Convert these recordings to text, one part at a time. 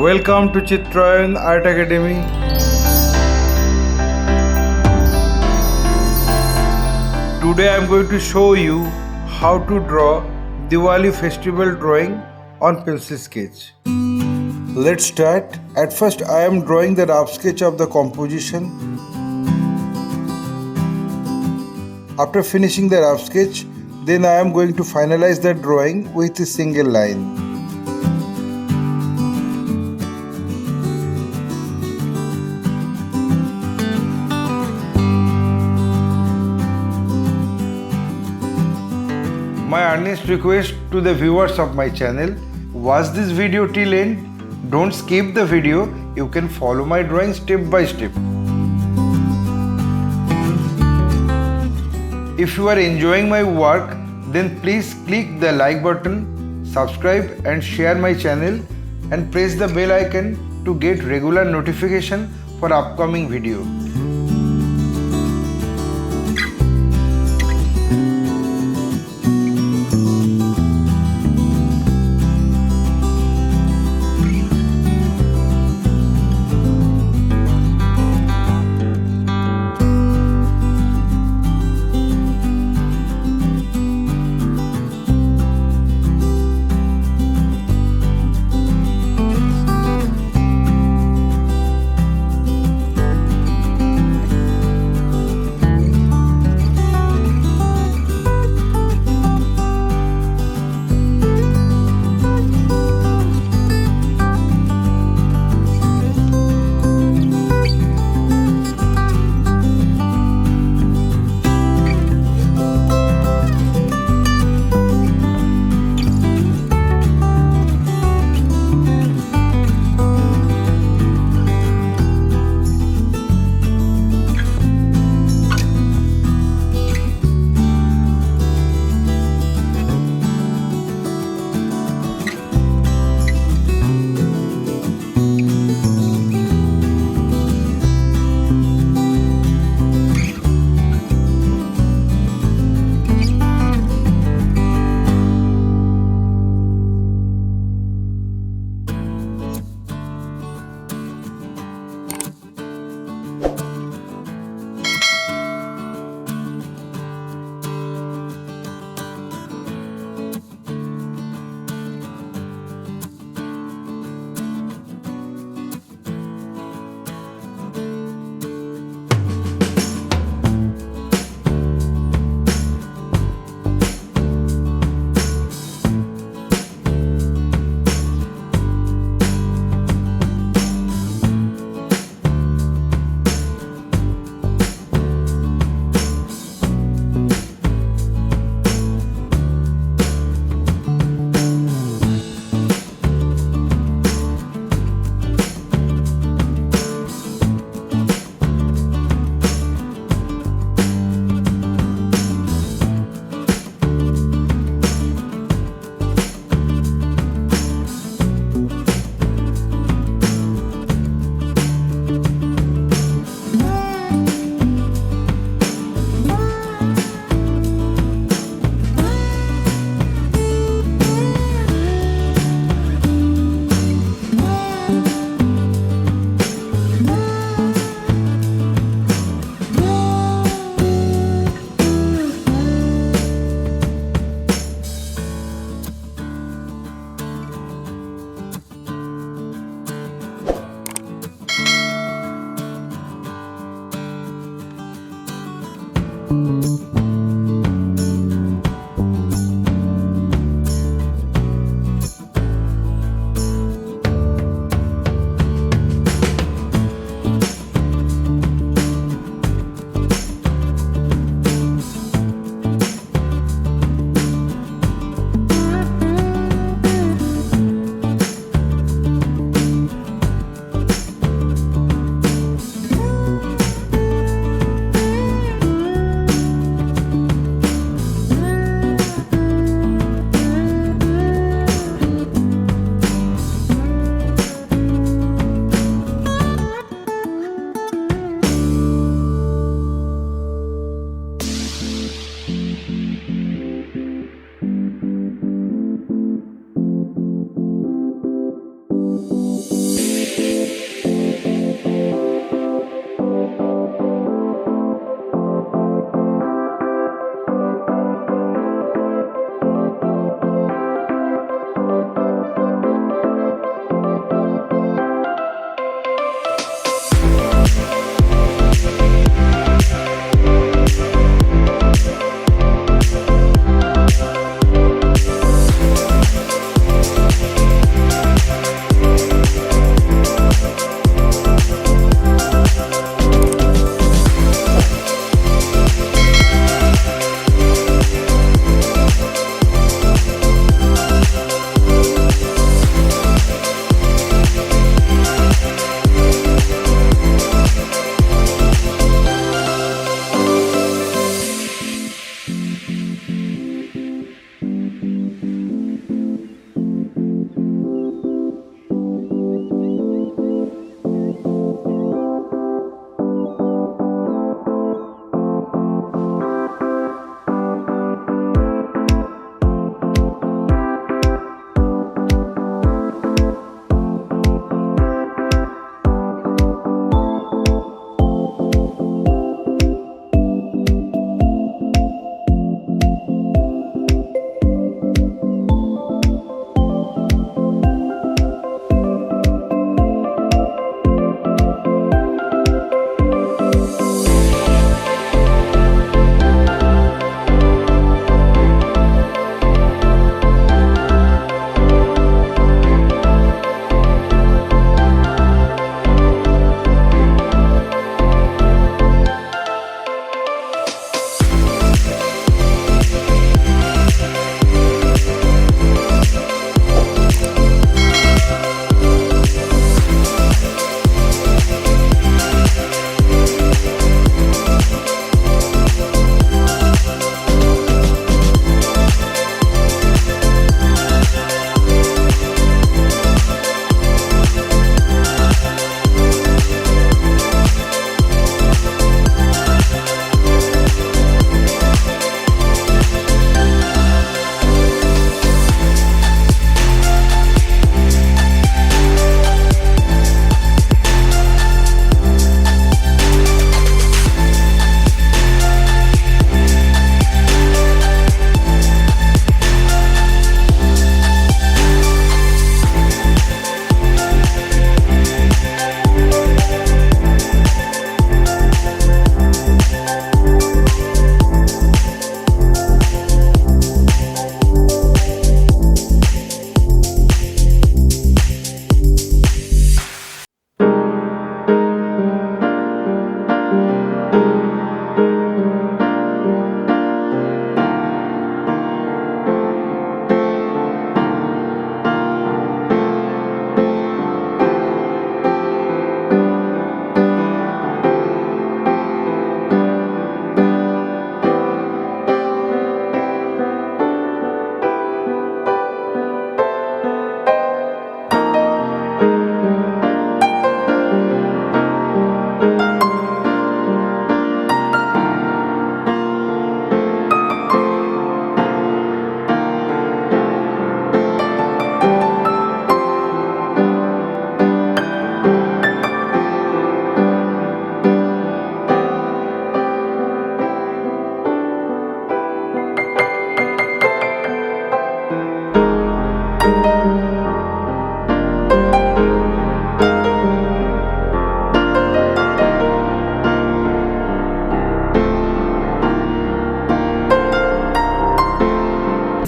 Welcome to Chitrayan Art Academy. Today I am going to show you how to draw Diwali festival drawing on pencil sketch. Let's start. At first I am drawing the rough sketch of the composition. After finishing the rough sketch, then I am going to finalize the drawing with a single line. My earnest request to the viewers of my channel, watch this video till end. Don't skip the video. You can follow my drawing step by step. If you are enjoying my work, then please click the like button, subscribe and share my channel and press the bell icon to get regular notification for upcoming video.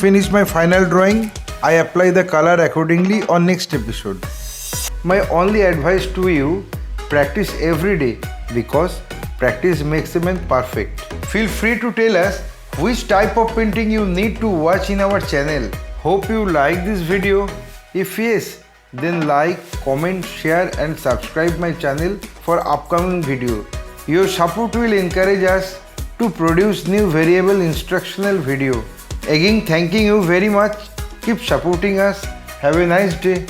finish my final drawing, I apply the color accordingly on next episode. My only advice to you, practice every day because practice makes a man perfect. Feel free to tell us which type of painting you need to watch in our channel. Hope you like this video. If yes, then like, comment, share and subscribe my channel for upcoming video. Your support will encourage us to produce new variable instructional video. Again, thanking you very much. Keep supporting us. Have a nice day.